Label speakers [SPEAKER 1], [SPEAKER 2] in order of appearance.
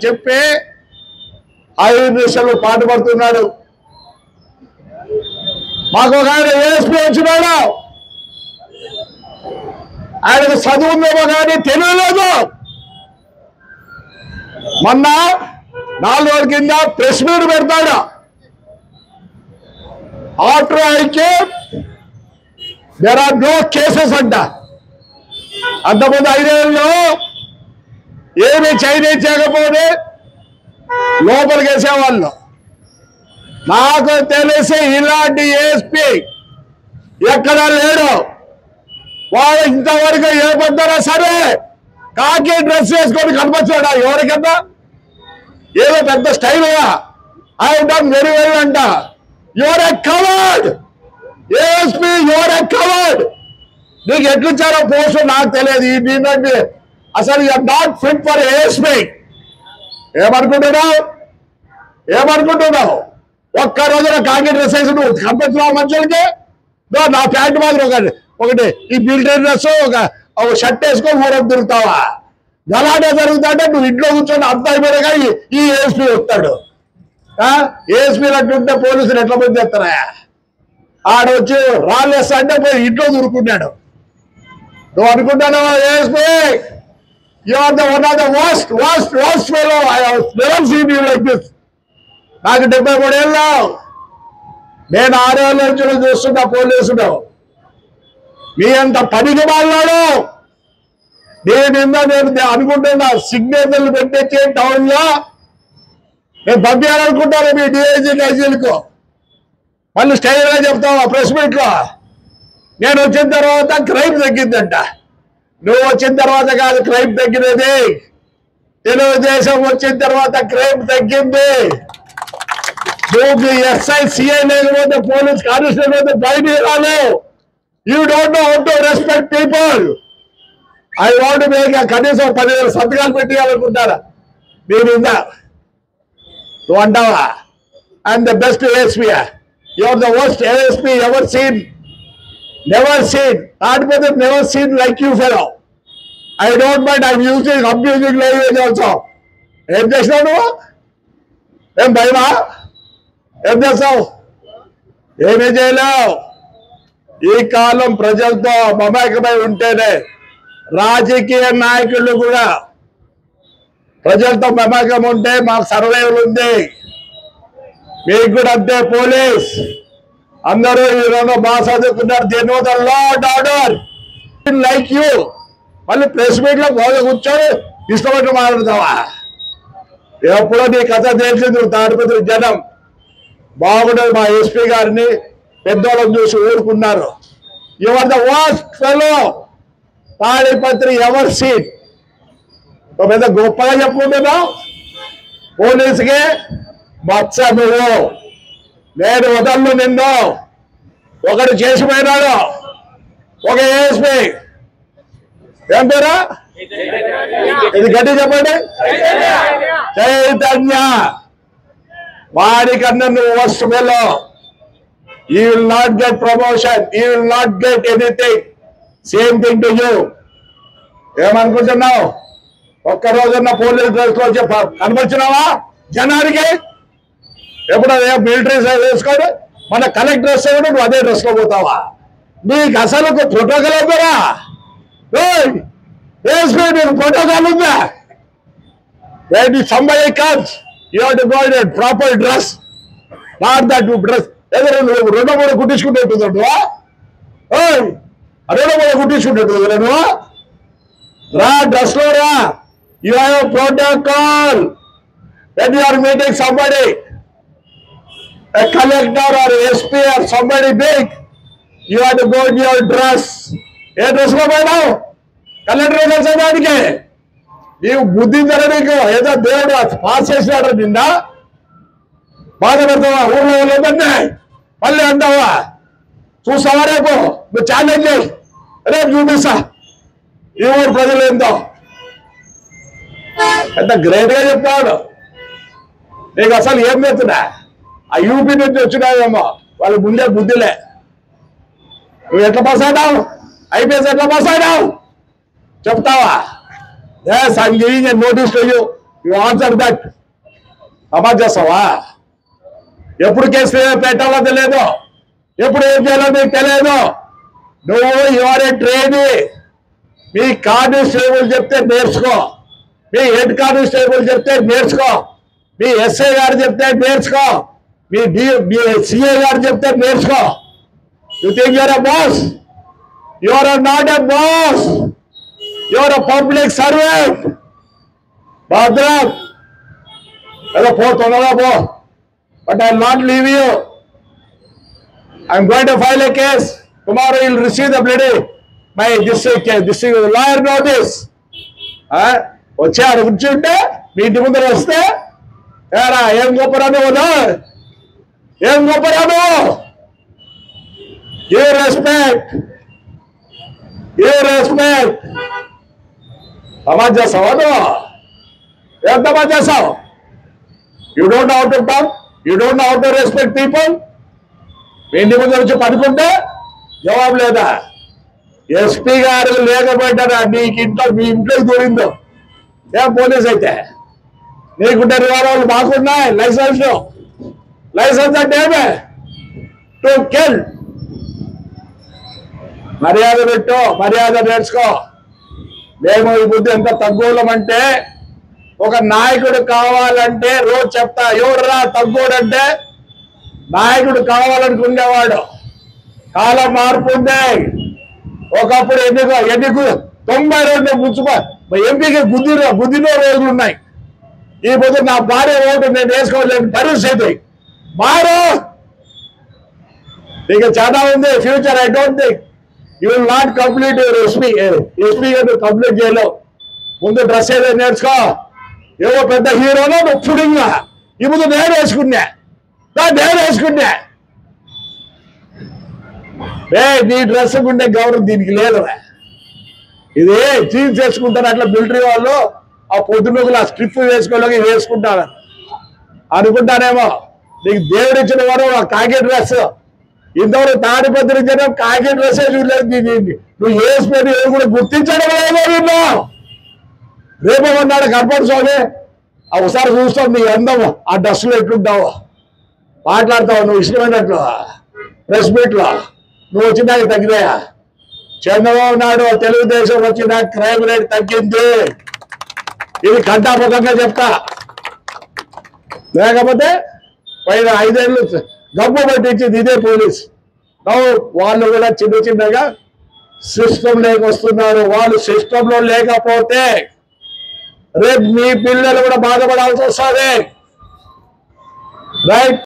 [SPEAKER 1] చెప్పి 5 నిమిషాలు పాటుపడుతున్నాడు. మాకు ఒక ఆయన ఏఎస్పీ వచ్చినాడు, ఆయనకు చదువు ఉందేమో కానీ తెలియలేదు. మొన్న 4 రోజుల కింద ప్రెస్ మీట్ పెడతాడు. After IK there are no cases అంట. అంతకుముందు 5 ఏళ్ళలో ఏమి చేయకపోతే లోపలికి వేసేవాళ్ళు. నాకు తెలిసి ఇలాంటి ఏఎస్పీ ఎక్కడా లేడు. వాడు ఇంతవరకు ఏ పొద్దునా సరే కాకి డ్రెస్ వేసుకొని కనిపించాడా ఎవరికన్నా? ఏదో పెద్ద స్టైల్గా ఐ డన్ వెరీ వెల్ అంట. You're a coward ASP, you're a coward. నీకు ఎట్లిచ్చారో పోస్ట్ నాకు తెలియదు. ఈ దీంట్లో అసలు you are not fit for ASP. ఏమనుకుంటున్నావు? ఒక్క రోజున కాకి డ్రెస్ వేసి నువ్వు కనిపించినావు మనుషులకి. నా ప్యాంట్ మాత్రం ఒకటి ఈ మిలిటరీ డ్రెస్ ఒక షర్ట్ వేసుకొని ఊరకు తిరుగుతావా? గలాటే జరుగుతుంటే నువ్వు ఇంట్లో కూర్చొని అంత అయిపోయినా ఈ ఏఎస్పీ వస్తాడు. ఏఎస్పీ అట్లుంటే పోలీసులు ఎట్లా మంది చేస్తారా? ఆడొచ్చి రాళ్ళేస్తా అంటే పోయి ఇంట్లో దూరుకున్నాడు. నువ్వు అనుకుంటాను ASP you are the one of the worst fellow I have never seen you like this. నాకు 73 ఏళ్ళు, నేను 6 ఏళ్ళ నుంచి చూస్తున్నా పోలీసులు. మీ అంత పనికి వాళ్ళాడు. నేను అనుకుంటున్నా సిగ్నేచర్లు పెట్టే టౌన్ లో నేను పంపించాలనుకుంటాను మీ డిఐజీ ఐజీలకు. మళ్ళీ స్టైల్ గా చెప్తావా ప్రెస్ మీట్ లో? నేను వచ్చిన తర్వాత క్రైమ్ తగ్గిందంట. నువ్వు వచ్చిన తర్వాత కాదు క్రైమ్ తగ్గినది, తెలుగుదేశం వచ్చిన తర్వాత క్రైమ్ తగ్గింది. నువ్వు ఎస్ఐ సిఐ లేకపోతే పోలీస్ కానిస్టేబుల్ అయితే బయటికి రాలేవు. You don't know how to respect people. I want make కనీసం 10,000 సంతకాలు పెట్టాలనుకుంటారా మీ మీద? నువ్వు అంటావా I'm the best ASP? You're the worst ASP ever seen. Never seen. కాకపోతే never seen like you fellow. I don't mind I'm using abusing language also. ఏం చేసినావు నువ్వు? ఏం భయమా? ఏం చేస్తావు? ఏమీ చేయలేవు. ఈ కాలం ప్రజలతో మమేకమై ఉంటేనే రాజకీయ నాయకులు కూడా ప్రజలతో మమేకం ఉంటే మాకు సర్వైవల్ ఉంది. మీకు కూడా అంతే. పోలీస్ అందరూ ఈరోజు బాగా చదువుకున్నారు. దేని the law and order like you. మళ్ళీ ప్రెస్ మీట్ లో బాగా కూర్చొని ఇష్టపడి మాట్లాడతావా? ఎప్పుడో నీ కథ తెలిసింది. తాడిపత్రి జనం బాగుండదు. మా ఎస్పీ గారిని పెద్దోళ్ళని చూసి ఊరుకున్నారు. You are the worst fellow Tadipatri ever seen. పెద్ద గొప్పగా చెప్పుకుంటున్నావు పోలీసుకి. బచ్చ నువ్వు. నేను వదలను నిన్ను. ఒకడు చేసిపోయినాడు, ఒక ఏఎస్పీ. ఏం పేరా? ఇది గట్టి చెప్పండి. చైతన్య. వాడికన్నా నువ్వు worst fellow. You will not get promotion. You will not get anything. Same thing to you. ఏమనుకుంటున్నావు? ఒక్క రోజున్న పోలీస్ డ్రెస్ లో కనిపించినావా జనానికి? ఎప్పుడు మిలిటరీ వేసుకోడు, మన కలెక్టర్ డ్రెస్ కూడా నువ్వు అదే డ్రెస్ లో పోతావా? నీకు అసలు ప్రోటోకాల్ అవుతారా? నీకు ప్రోటోకాల్ ఉందా? somebody comes, you have to go in a proper dress. Not that dress. నువ్వు 2-3 కుట్టించుకుంటే నువ్వు 2-3 కుట్టించుకుంటే నువ్వు రా డ్రెస్ లో రా. You have protocol. when you are meeting somebody, a collector or SP or somebody big, you have to go in your dress. A dress లో పోయినావు? Collector కలిసేదానికి నీవు బుద్ధి ధర నీకు ఏదో దేవుడు పాస్ చేసినాడు. నిన్న బాధపడతావా? ఊళ్ళో లేదంటే మళ్ళీ అంటావా? చూస్తావా? రేపు నువ్వు ఛాలెంజ్ చేయి, రేపు చూపిస్తా ఈ ఊరు ప్రజలు ఏందో. ఎంత గ్రేట్ గా చెప్తాడు. నీకు అసలు ఏం చేస్తున్నా? ఆ యూపీ నుంచి వచ్చినావేమో, వాళ్ళు ముందే బుద్ధిలే. నువ్వు ఎట్లా పాస్ అయినావు? ఐపీఎస్ ఎట్లా పాస్ అయినావు చెప్తావా? I'm giving a notice to you. You answer that. అమలు చేస్తావా? ఎప్పుడు కేసు పెట్టాలో తెలియదు, ఎప్పుడు ఏం చేయాలో నీకు తెలియదు. నువ్వు your A trainee. Me constable చెప్తే నేర్చుకో, మీ హెడ్ కానిస్టేబుల్ చెప్తే నేర్చుకో, మీ ఎస్ఐ గారు చెప్తే నేర్చుకో, మీ సిఐ గారు చెప్తే నేర్చుకో. You think you're a boss? You are not a boss. You are a public servant. భద్రం ఏదో పో, తొందరగా పో. But I will not leave you. I am going to file a case. Tomorrow you will receive the bloody my district lawyer notice. వచ్చి ఆడ కూర్చుంటే మీ ఇంటి ముందర వస్తే ఏరా ఏం గొప్పరాను వదా, ఏం గొప్పరాను. Give respect, give respect. సమాజ్ చేస్తావా నువ్వు? ఏం సమాజ్ చేస్తావు? You don't know how to talk, you don't know how to respect people. ఇంటి ముందు వచ్చి పడుకుంటే జవాబు లేదా? ఎస్పీ గారు లేకపోయినా నీకు ఇంట్లో, మీ ఇంట్లోకి దూరిందో ఏం పోలీస్ అయితే? నీకుంటే రివాల్వర్లు మాకున్నాయి, లైసెన్స్. లైసెన్స్ అంటే ఏమే? To kill. మర్యాద పెట్టు, మర్యాద నేర్చుకో. మేము ఈ బుద్ధి ఎంత తగ్గులమంటే, ఒక నాయకుడు కావాలంటే రోజు చెప్తా, ఎవరురా తగ్గోడంటే నాయకుడు కావాలనుకునేవాడు. కాలం మార్పు ఉంది. ఒకప్పుడు ఎన్నిక 92 మున్సిపల్ ఎంపీకి గుద్దిన రోజులు ఉన్నాయి. ఈ పొద్దు నా భార్య ఓటు నేను వేసుకోలేని పరిస్థితి. మారు ఇక చాలా ఉంది future. I don't think you will not complete your SP complete చేయలేవు. ముందు డ్రెస్ ఏదో నేర్చుకో. ఏవో పెద్ద హీరోలో నువ్వు పుడింగా ఈ ముందు నేను వేసుకున్నా. నీ డ్రెస్ ఉండే గౌరవం దీనికి లేదు. ఇది జీన్స్ వేసుకుంటారు అట్లా మిలిటరీ వాళ్ళు. ఆ పొద్దున్నగులు ఆ స్ట్రిప్ వేసుకోలేక వేసుకుంటారు అనుకుంటానేమో. నీకు దేవుడు ఇచ్చిన వాడు ఆ కాకి డ్రెస్. ఇంతవరకు తాడిపత్రి జనం కాకి డ్రెస్ చూడలేదు. నువ్వు వేసుకొని ఏది కూడా గుర్తించడం లేదో వీళ్ళు. రేపు అన్నాడు కనపడు స్వామి, ఒకసారి చూస్తావు నీ అందం ఆ డ్రెస్సులో ఎట్లుంటావు, మాట్లాడతావు నువ్వు ఇష్టమైనట్లు ప్రెస్ మీట్లో. నువ్వు వచ్చినాక తగ్గినాయా? చంద్రబాబు నాయుడు తెలుగుదేశం వచ్చిన క్రైమ్ రేట్ తగ్గింది. ఇది కంటాముఖంగా చెప్తా. లేకపోతే పైన 5 ఏళ్ళు గబ్బు పట్టించింది ఇదే పోలీస్. వాళ్ళు కూడా చిన్నగా సిస్టమ్ లేక వస్తున్నారు. వాళ్ళు సిస్టంలో లేకపోతే రేపు మీ పిల్లలు కూడా బాధపడాల్సి వస్తుంది. రైట్.